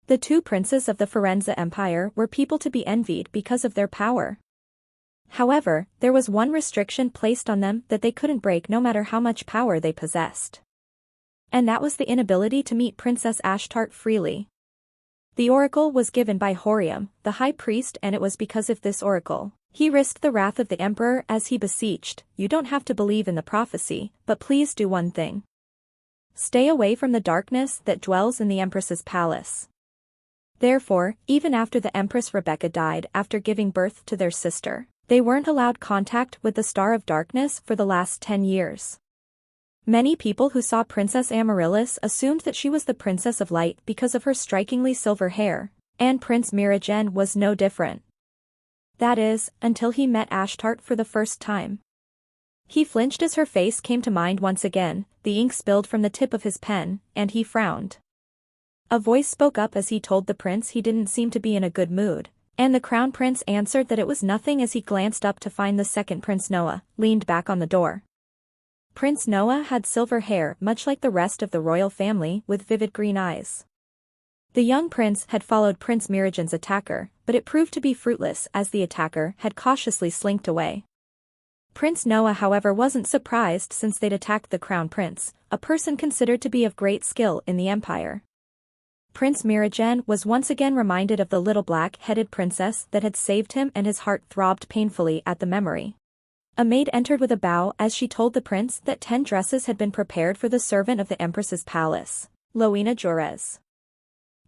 The two princes of the Firenze Empire were people to be envied because of their power. However, there was one restriction placed on them that they couldn't break no matter how much power they possessed. And that was the inability to meet Princess Ashtart freely. The oracle was given by Horium, the high priest, and it was because of this oracle he risked the wrath of the emperor as he beseeched, "You don't have to believe in the prophecy, but please do one thing. Stay away from the darkness that dwells in the empress's palace." Therefore, even after the Empress Rebecca died after giving birth to their sister, they weren't allowed contact with the Star of Darkness for the last 10 years. Many people who saw Princess Amaryllis assumed that she was the Princess of Light because of her strikingly silver hair, and Prince Miragen was no different. That is, until he met Ashtart for the first time. He flinched as her face came to mind once again, the ink spilled from the tip of his pen, and he frowned. A voice spoke up as he told the prince he didn't seem to be in a good mood, and the crown prince answered that it was nothing as he glanced up to find the second Prince Noah, leaned back on the door. Prince Noah had silver hair much like the rest of the royal family with vivid green eyes. The young prince had followed Prince Miragen's attacker, but it proved to be fruitless as the attacker had cautiously slinked away. Prince Noah however wasn't surprised since they'd attacked the crown prince, a person considered to be of great skill in the empire. Prince Miragen was once again reminded of the little black-headed princess that had saved him, and his heart throbbed painfully at the memory. A maid entered with a bow as she told the prince that 10 dresses had been prepared for the servant of the empress's palace, Loina Jores.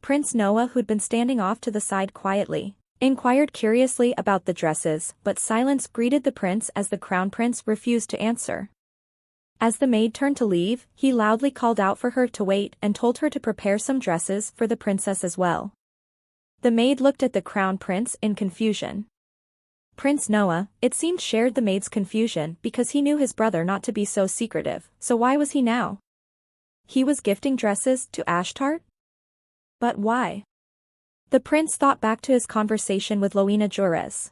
Prince Noah, who'd been standing off to the side quietly, inquired curiously about the dresses, but silence greeted the prince as the crown prince refused to answer. As the maid turned to leave, he loudly called out for her to wait and told her to prepare some dresses for the princess as well. The maid looked at the crown prince in confusion. Prince Noah, it seemed, shared the maid's confusion because he knew his brother not to be so secretive, so why was he now? He was gifting dresses to Ashtart? But why? The prince thought back to his conversation with Loina Jores.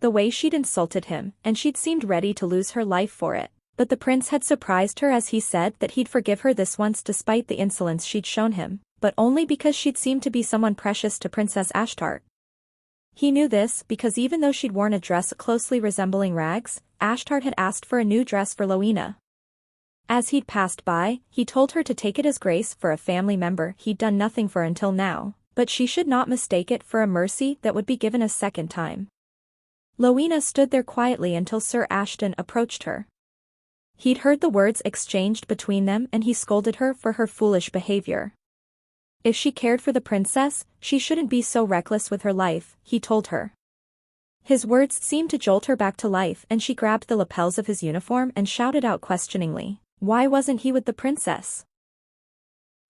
The way she'd insulted him, and she'd seemed ready to lose her life for it, but the prince had surprised her as he said that he'd forgive her this once despite the insolence she'd shown him, but only because she'd seemed to be someone precious to Princess Ashtart. He knew this because even though she'd worn a dress closely resembling rags, Ashtart had asked for a new dress for Loina. As he'd passed by, he told her to take it as grace for a family member he'd done nothing for until now, but she should not mistake it for a mercy that would be given a second time. Loina stood there quietly until Sir Ashton approached her. He'd heard the words exchanged between them and he scolded her for her foolish behavior. If she cared for the princess, she shouldn't be so reckless with her life, he told her. His words seemed to jolt her back to life and she grabbed the lapels of his uniform and shouted out questioningly, "Why wasn't he with the princess?"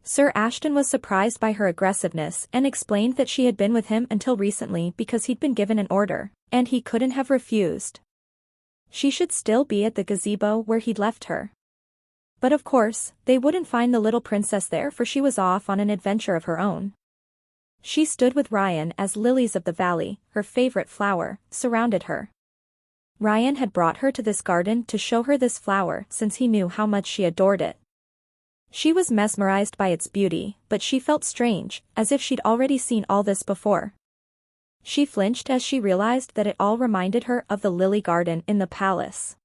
Sir Ashton was surprised by her aggressiveness and explained that she had been with him until recently because he'd been given an order, and he couldn't have refused. She should still be at the gazebo where he'd left her. But of course, they wouldn't find the little princess there for she was off on an adventure of her own. She stood with Ryan as lilies of the valley, her favorite flower, surrounded her. Ryan had brought her to this garden to show her this flower since he knew how much she adored it. She was mesmerized by its beauty, but she felt strange, as if she'd already seen all this before. She flinched as she realized that it all reminded her of the lily garden in the palace.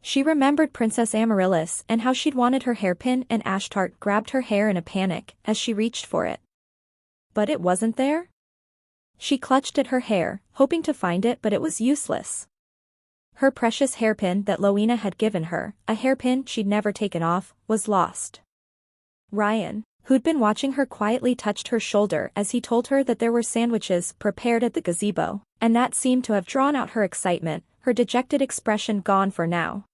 She remembered Princess Amaryllis and how she'd wanted her hairpin, and Ashtart grabbed her hair in a panic as she reached for it. But it wasn't there? She clutched at her hair, hoping to find it, but it was useless. Her precious hairpin that Loina had given her, a hairpin she'd never taken off, was lost. Ryan, who'd been watching her quietly, touched her shoulder as he told her that there were sandwiches prepared at the gazebo, and that seemed to have drawn out her excitement, her dejected expression gone for now.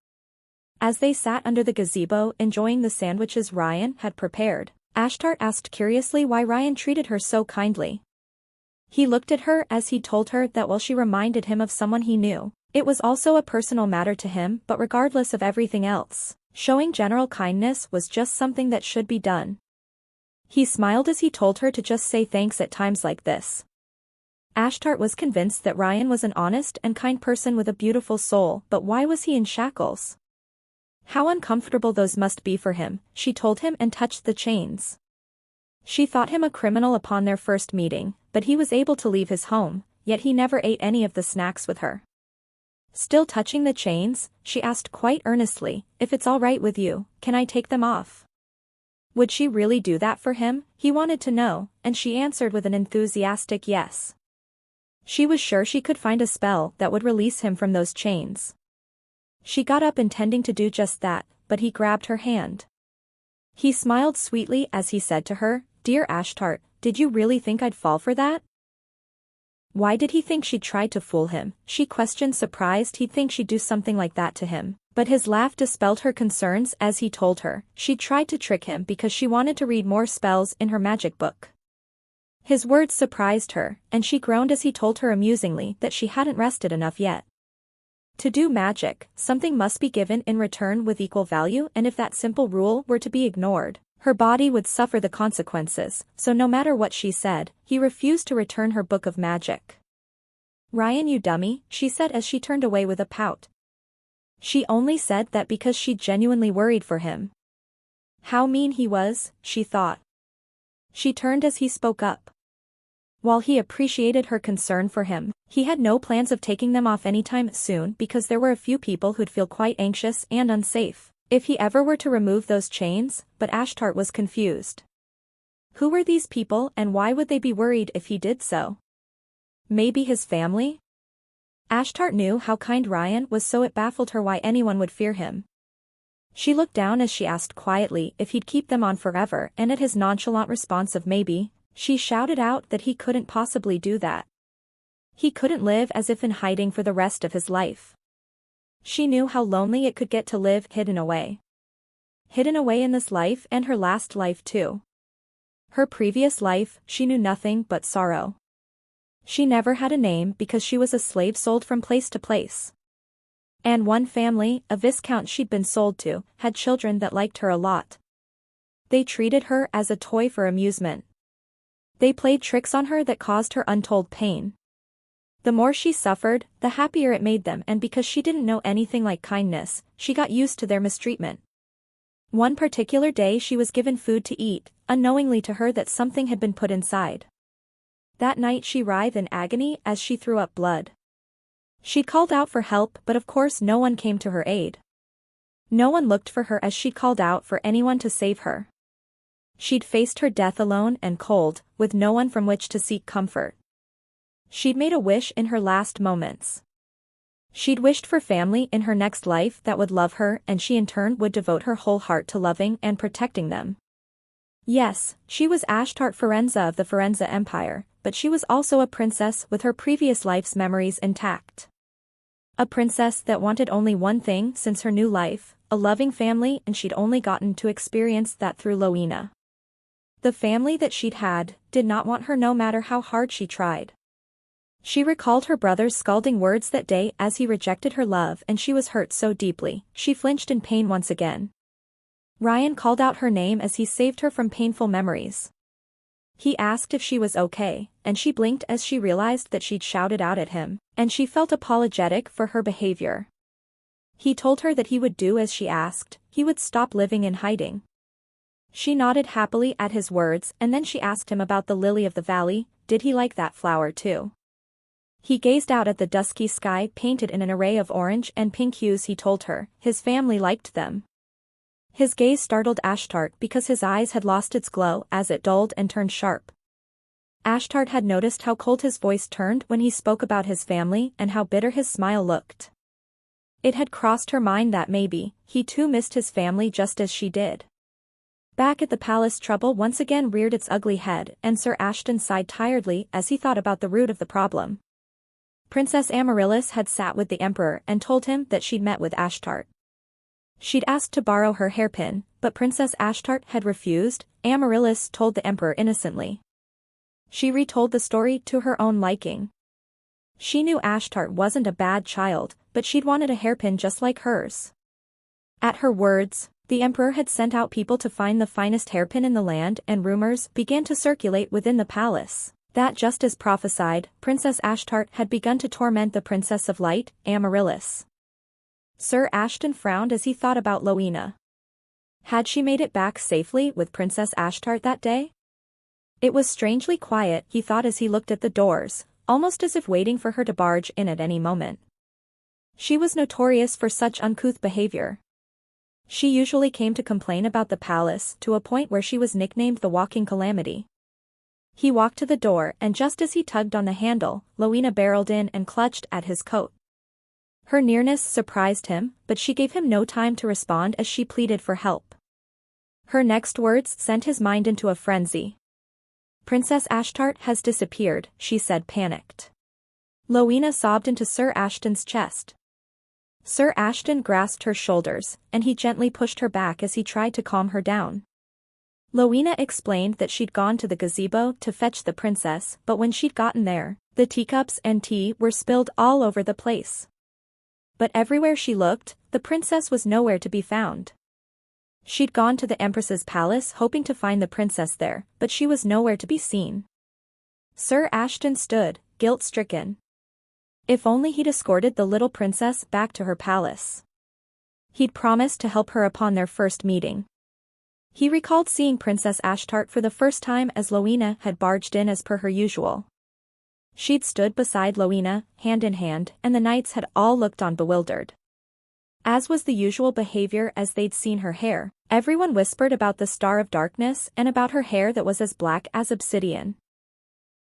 As they sat under the gazebo enjoying the sandwiches Ryan had prepared, Ashtart asked curiously why Ryan treated her so kindly. He looked at her as he told her that while she reminded him of someone he knew, it was also a personal matter to him, but regardless of everything else, showing general kindness was just something that should be done. He smiled as he told her to just say thanks at times like this. Ashtart was convinced that Ryan was an honest and kind person with a beautiful soul, but why was he in shackles? How uncomfortable those must be for him, she told him, and touched the chains. She thought him a criminal upon their first meeting, but he was able to leave his home, yet he never ate any of the snacks with her. Still touching the chains, she asked quite earnestly, "If it's all right with you, can I take them off?" Would she really do that for him? He wanted to know, and she answered with an enthusiastic yes. She was sure she could find a spell that would release him from those chains. She got up intending to do just that, but he grabbed her hand. He smiled sweetly as he said to her, "Dear Ashtart, did you really think I'd fall for that?" Why did he think she'd tried to fool him? She questioned, surprised he'd think she'd do something like that to him. But his laugh dispelled her concerns as he told her she'd tried to trick him because she wanted to read more spells in her magic book. His words surprised her, and she groaned as he told her amusingly that she hadn't rested enough yet. To do magic, something must be given in return with equal value, and if that simple rule were to be ignored, her body would suffer the consequences, so no matter what she said, he refused to return her book of magic. "Ryan, you dummy," she said as she turned away with a pout. She only said that because she genuinely worried for him. How mean he was, she thought. She turned as he spoke up. While he appreciated her concern for him, he had no plans of taking them off anytime soon because there were a few people who'd feel quite anxious and unsafe if he ever were to remove those chains, but Ashtart was confused. Who were these people and why would they be worried if he did so? Maybe his family? Ashtart knew how kind Ryan was, so it baffled her why anyone would fear him. She looked down as she asked quietly if he'd keep them on forever, and at his nonchalant response of maybe, she shouted out that he couldn't possibly do that. He couldn't live as if in hiding for the rest of his life. She knew how lonely it could get to live hidden away. Hidden away in this life and her last life too. Her previous life, she knew nothing but sorrow. She never had a name because she was a slave sold from place to place. And one family, a viscount she'd been sold to, had children that liked her a lot. They treated her as a toy for amusement. They played tricks on her that caused her untold pain. The more she suffered, the happier it made them, and because she didn't know anything like kindness, she got used to their mistreatment. One particular day she was given food to eat, unknowingly to her that something had been put inside. That night she writhed in agony as she threw up blood. She called out for help, but of course no one came to her aid. No one looked for her as she called out for anyone to save her. She'd faced her death alone and cold, with no one from which to seek comfort. She'd made a wish in her last moments. She'd wished for family in her next life that would love her, and she in turn would devote her whole heart to loving and protecting them. Yes, she was Ashtart Firenze of the Firenze Empire, but she was also a princess with her previous life's memories intact. A princess that wanted only one thing since her new life, a loving family, and she'd only gotten to experience that through Loina. The family that she'd had did not want her no matter how hard she tried. She recalled her brother's scalding words that day as he rejected her love, and she was hurt so deeply, she flinched in pain once again. Ryan called out her name as he saved her from painful memories. He asked if she was okay, and she blinked as she realized that she'd shouted out at him, and she felt apologetic for her behavior. He told her that he would do as she asked, he would stop living in hiding. She nodded happily at his words, and then she asked him about the lily of the valley. Did he like that flower too? He gazed out at the dusky sky painted in an array of orange and pink hues. He told her his family liked them. His gaze startled Ashtart because his eyes had lost its glow as it dulled and turned sharp. Ashtart had noticed how cold his voice turned when he spoke about his family and how bitter his smile looked. It had crossed her mind that maybe he too missed his family just as she did. Back at the palace, trouble once again reared its ugly head, and Sir Ashton sighed tiredly as he thought about the root of the problem. Princess Amaryllis had sat with the Emperor and told him that she'd met with Ashtart. She'd asked to borrow her hairpin, but Princess Ashtart had refused. Amaryllis told the Emperor innocently. She retold the story to her own liking. She knew Ashtart wasn't a bad child, but she'd wanted a hairpin just like hers. At her words, the Emperor had sent out people to find the finest hairpin in the land, and rumors began to circulate within the palace that, just as prophesied, Princess Ashtart had begun to torment the Princess of Light, Amaryllis. Sir Ashton frowned as he thought about Loina. Had she made it back safely with Princess Ashtart that day? It was strangely quiet, he thought as he looked at the doors, almost as if waiting for her to barge in at any moment. She was notorious for such uncouth behavior. She usually came to complain about the palace to a point where she was nicknamed the Walking Calamity. He walked to the door and just as he tugged on the handle, Loina barreled in and clutched at his coat. Her nearness surprised him, but she gave him no time to respond as she pleaded for help. Her next words sent his mind into a frenzy. "Princess Ashtart has disappeared," she said, panicked. Loina sobbed into Sir Ashton's chest. Sir Ashton grasped her shoulders, and he gently pushed her back as he tried to calm her down. Loina explained that she'd gone to the gazebo to fetch the princess, but when she'd gotten there, the teacups and tea were spilled all over the place. But everywhere she looked, the princess was nowhere to be found. She'd gone to the Empress's palace hoping to find the princess there, but she was nowhere to be seen. Sir Ashton stood, guilt-stricken. If only he'd escorted the little princess back to her palace. He'd promised to help her upon their first meeting. He recalled seeing Princess Ashtart for the first time as Loina had barged in as per her usual. She'd stood beside Loina, hand in hand, and the knights had all looked on bewildered. As was the usual behavior as they'd seen her hair, everyone whispered about the Star of Darkness and about her hair that was as black as obsidian.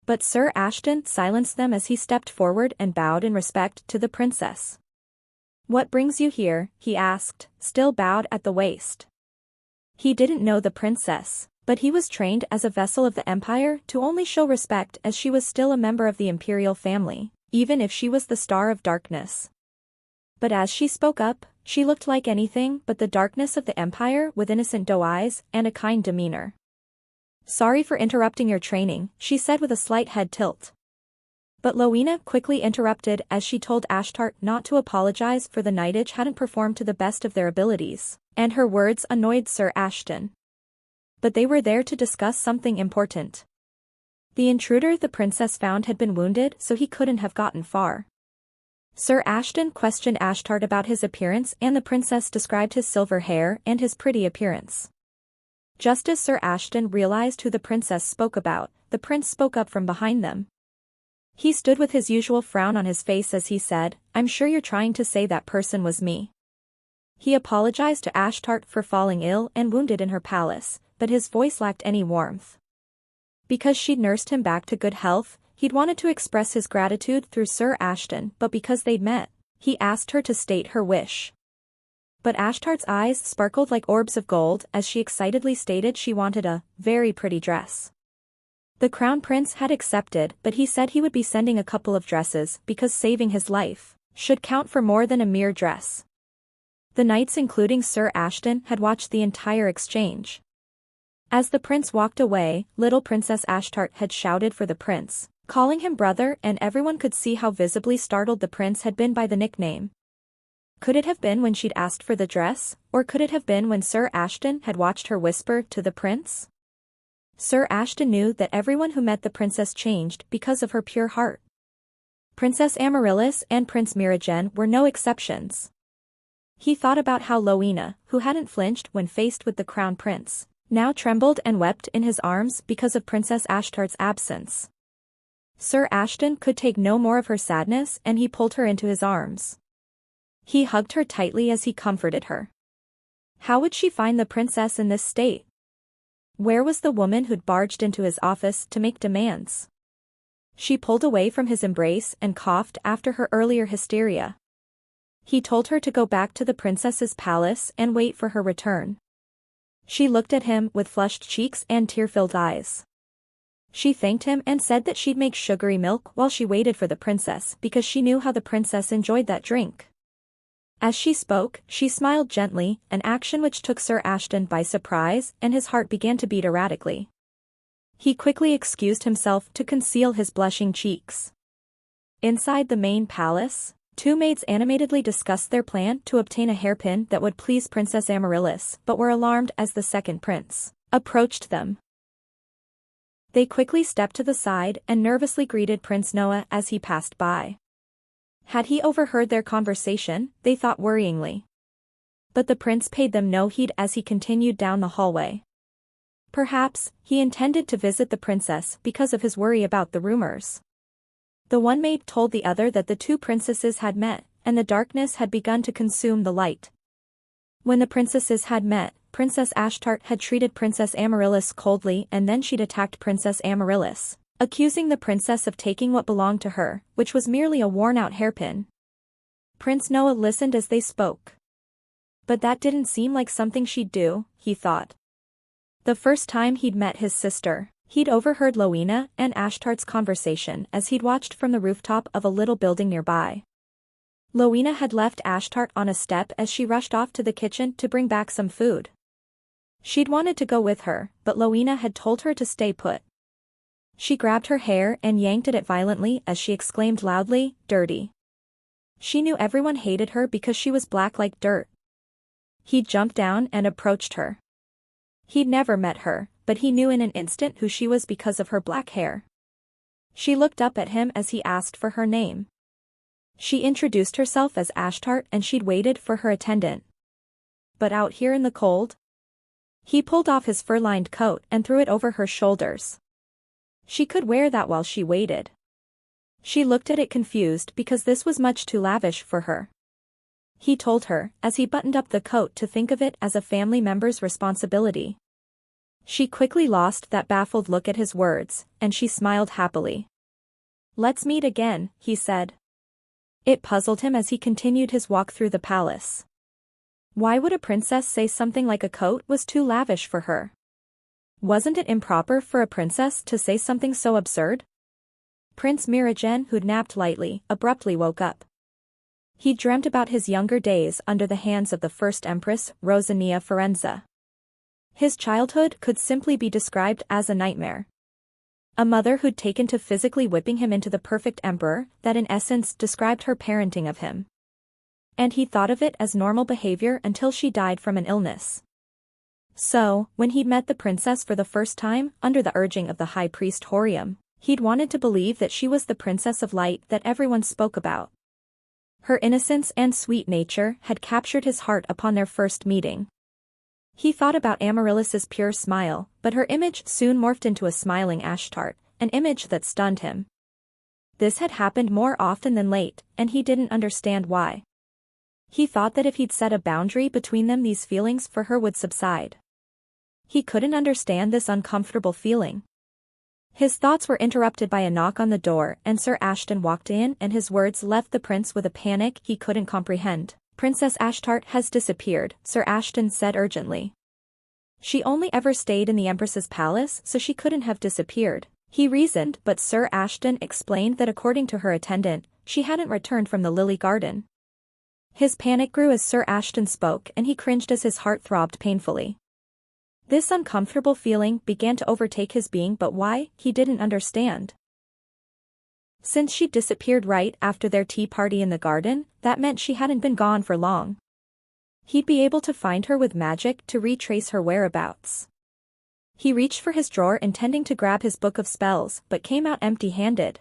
But Sir Ashton silenced them as he stepped forward and bowed in respect to the princess. "What brings you here?" he asked, still bowed at the waist. He didn't know the princess, but he was trained as a vessel of the empire to only show respect as she was still a member of the imperial family, even if she was the Star of Darkness. But as she spoke up, she looked like anything but the darkness of the empire with innocent doe eyes and a kind demeanor. "Sorry for interrupting your training," she said with a slight head tilt. But Loina quickly interrupted as she told Ashtart not to apologize for the knightage hadn't performed to the best of their abilities, and her words annoyed Sir Ashton. But they were there to discuss something important. The intruder the princess found had been wounded, so he couldn't have gotten far. Sir Ashton questioned Ashtart about his appearance and the princess described his silver hair and his pretty appearance. Just as Sir Ashton realized who the princess spoke about, the prince spoke up from behind them. He stood with his usual frown on his face as he said, "I'm sure you're trying to say that person was me." He apologized to Ashtart for falling ill and wounded in her palace, but his voice lacked any warmth. Because she'd nursed him back to good health, he'd wanted to express his gratitude through Sir Ashton, but because they'd met, he asked her to state her wish. But Ashtart's eyes sparkled like orbs of gold as she excitedly stated she wanted a very pretty dress. The crown prince had accepted, but he said he would be sending a couple of dresses because saving his life should count for more than a mere dress. The knights including Sir Ashton had watched the entire exchange. As the prince walked away, little Princess Ashtart had shouted for the prince, calling him brother, and everyone could see how visibly startled the prince had been by the nickname. Could it have been when she'd asked for the dress, or could it have been when Sir Ashton had watched her whisper to the prince? Sir Ashton knew that everyone who met the princess changed because of her pure heart. Princess Amaryllis and Prince Miragen were no exceptions. He thought about how Loina, who hadn't flinched when faced with the crown prince, now trembled and wept in his arms because of Princess Ashtart's absence. Sir Ashton could take no more of her sadness and he pulled her into his arms. He hugged her tightly as he comforted her. How would she find the princess in this state? Where was the woman who'd barged into his office to make demands? She pulled away from his embrace and coughed after her earlier hysteria. He told her to go back to the princess's palace and wait for her return. She looked at him with flushed cheeks and tear-filled eyes. She thanked him and said that she'd make sugary milk while she waited for the princess because she knew how the princess enjoyed that drink. As she spoke, she smiled gently, an action which took Sir Ashton by surprise, and his heart began to beat erratically. He quickly excused himself to conceal his blushing cheeks. Inside the main palace, two maids animatedly discussed their plan to obtain a hairpin that would please Princess Amaryllis, but were alarmed as the second prince approached them. They quickly stepped to the side and nervously greeted Prince Noah as he passed by. Had he overheard their conversation, they thought worryingly. But the prince paid them no heed as he continued down the hallway. Perhaps, he intended to visit the princess because of his worry about the rumors. The one maid told the other that the two princesses had met, and the darkness had begun to consume the light. When the princesses had met, Princess Ashtart had treated Princess Amaryllis coldly and then she'd attacked Princess Amaryllis, accusing the princess of taking what belonged to her, which was merely a worn-out hairpin. Prince Noah listened as they spoke. But that didn't seem like something she'd do, he thought. The first time he'd met his sister, he'd overheard Lowena and Ashtart's conversation as he'd watched from the rooftop of a little building nearby. Lowena had left Ashtart on a step as she rushed off to the kitchen to bring back some food. She'd wanted to go with her, but Lowena had told her to stay put. She grabbed her hair and yanked at it violently as she exclaimed loudly, "Dirty." She knew everyone hated her because she was black like dirt. He jumped down and approached her. He'd never met her, but he knew in an instant who she was because of her black hair. She looked up at him as he asked for her name. She introduced herself as Ashtart and she'd waited for her attendant. But out here in the cold? He pulled off his fur-lined coat and threw it over her shoulders. She could wear that while she waited. She looked at it confused because this was much too lavish for her. He told her, as he buttoned up the coat, to think of it as a family member's responsibility. She quickly lost that baffled look at his words, and she smiled happily. "Let's meet again," he said. It puzzled him as he continued his walk through the palace. Why would a princess say something like a coat was too lavish for her? Wasn't it improper for a princess to say something so absurd? Prince Miragen, who'd napped lightly, abruptly woke up. He dreamt about his younger days under the hands of the first empress, Rosania Firenze. His childhood could simply be described as a nightmare. A mother who'd taken to physically whipping him into the perfect emperor that in essence described her parenting of him. And he thought of it as normal behavior until she died from an illness. So, when he'd met the princess for the first time, under the urging of the high priest Horium, he'd wanted to believe that she was the princess of light that everyone spoke about. Her innocence and sweet nature had captured his heart upon their first meeting. He thought about Amaryllis's pure smile, but her image soon morphed into a smiling Ashtart, an image that stunned him. This had happened more often than late, and he didn't understand why. He thought that if he'd set a boundary between them, these feelings for her would subside. He couldn't understand this uncomfortable feeling. His thoughts were interrupted by a knock on the door and Sir Ashton walked in and his words left the prince with a panic he couldn't comprehend. "Princess Ashtart has disappeared," Sir Ashton said urgently. "She only ever stayed in the Empress's palace, so she couldn't have disappeared," he reasoned, but Sir Ashton explained that according to her attendant, she hadn't returned from the Lily Garden. His panic grew as Sir Ashton spoke and he cringed as his heart throbbed painfully. This uncomfortable feeling began to overtake his being, but why, he didn't understand. Since she'd disappeared right after their tea party in the garden, that meant she hadn't been gone for long. He'd be able to find her with magic to retrace her whereabouts. He reached for his drawer intending to grab his book of spells, but came out empty-handed.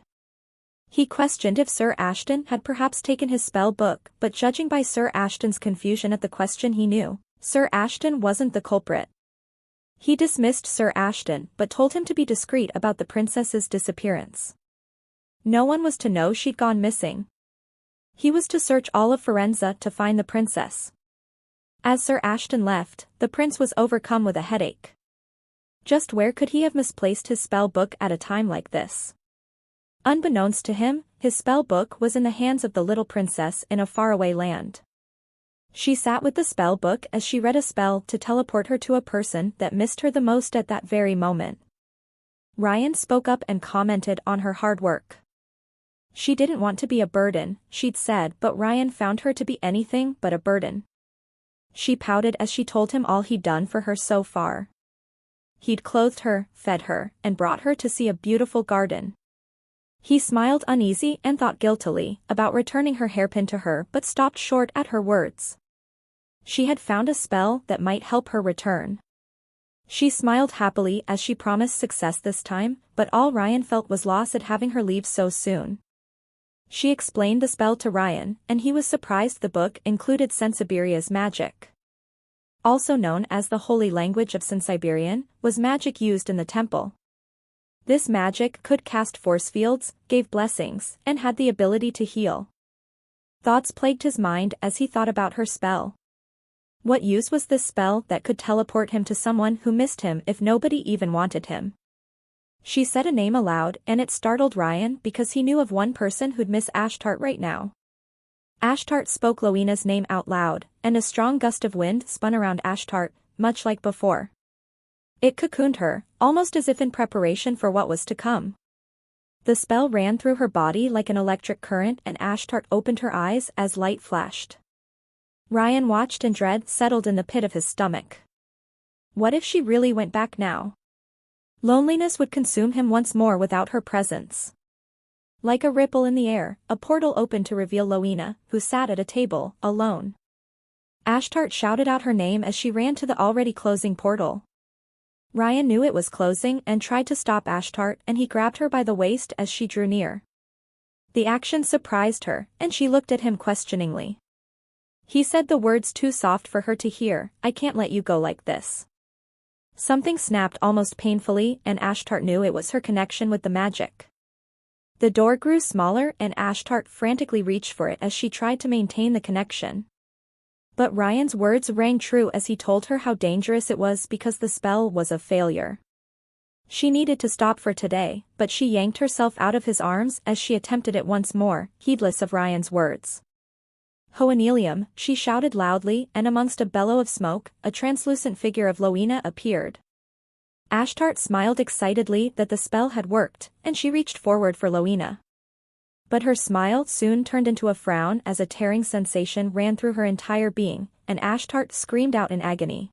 He questioned if Sir Ashton had perhaps taken his spell book, but judging by Sir Ashton's confusion at the question, he knew Sir Ashton wasn't the culprit. He dismissed Sir Ashton but told him to be discreet about the princess's disappearance. No one was to know she'd gone missing. He was to search all of Firenze to find the princess. As Sir Ashton left, the prince was overcome with a headache. Just where could he have misplaced his spell book at a time like this? Unbeknownst to him, his spell book was in the hands of the little princess in a faraway land. She sat with the spell book as she read a spell to teleport her to a person that missed her the most at that very moment. Ryan spoke up and commented on her hard work. She didn't want to be a burden, she'd said, but Ryan found her to be anything but a burden. She pouted as she told him all he'd done for her so far. He'd clothed her, fed her, and brought her to see a beautiful garden. He smiled uneasy and thought guiltily about returning her hairpin to her but stopped short at her words. She had found a spell that might help her return. She smiled happily as she promised success this time, but all Ryan felt was loss at having her leave so soon. She explained the spell to Ryan, and he was surprised the book included Sensiberia's magic. also known as the holy language of Siberian, was magic used in the temple. This magic could cast force fields, gave blessings, and had the ability to heal. Thoughts plagued his mind as he thought about her spell. What use was this spell that could teleport him to someone who missed him if nobody even wanted him? She said a name aloud and it startled Ryan because he knew of one person who'd miss Ashtart right now. Ashtart spoke Lowena's name out loud, and a strong gust of wind spun around Ashtart, much like before. It cocooned her, almost as if in preparation for what was to come. The spell ran through her body like an electric current and Ashtart opened her eyes as light flashed. Ryan watched and dread settled in the pit of his stomach. What if she really went back now? Loneliness would consume him once more without her presence. Like a ripple in the air, a portal opened to reveal Lowena, who sat at a table, alone. Ashtart shouted out her name as she ran to the already closing portal. Ryan knew it was closing and tried to stop Ashtart and he grabbed her by the waist as she drew near. The action surprised her, and she looked at him questioningly. He said the words too soft for her to hear, "I can't let you go like this." Something snapped almost painfully and Ashtart knew it was her connection with the magic. The door grew smaller and Ashtart frantically reached for it as she tried to maintain the connection. But Ryan's words rang true as he told her how dangerous it was because the spell was a failure. She needed to stop for today, but she yanked herself out of his arms as she attempted it once more, heedless of Ryan's words. "Hoenelium," she shouted loudly and amongst a bellow of smoke, a translucent figure of Lowena appeared. Ashtart smiled excitedly that the spell had worked, and she reached forward for Lowena. But her smile soon turned into a frown as a tearing sensation ran through her entire being, and Ashtart screamed out in agony.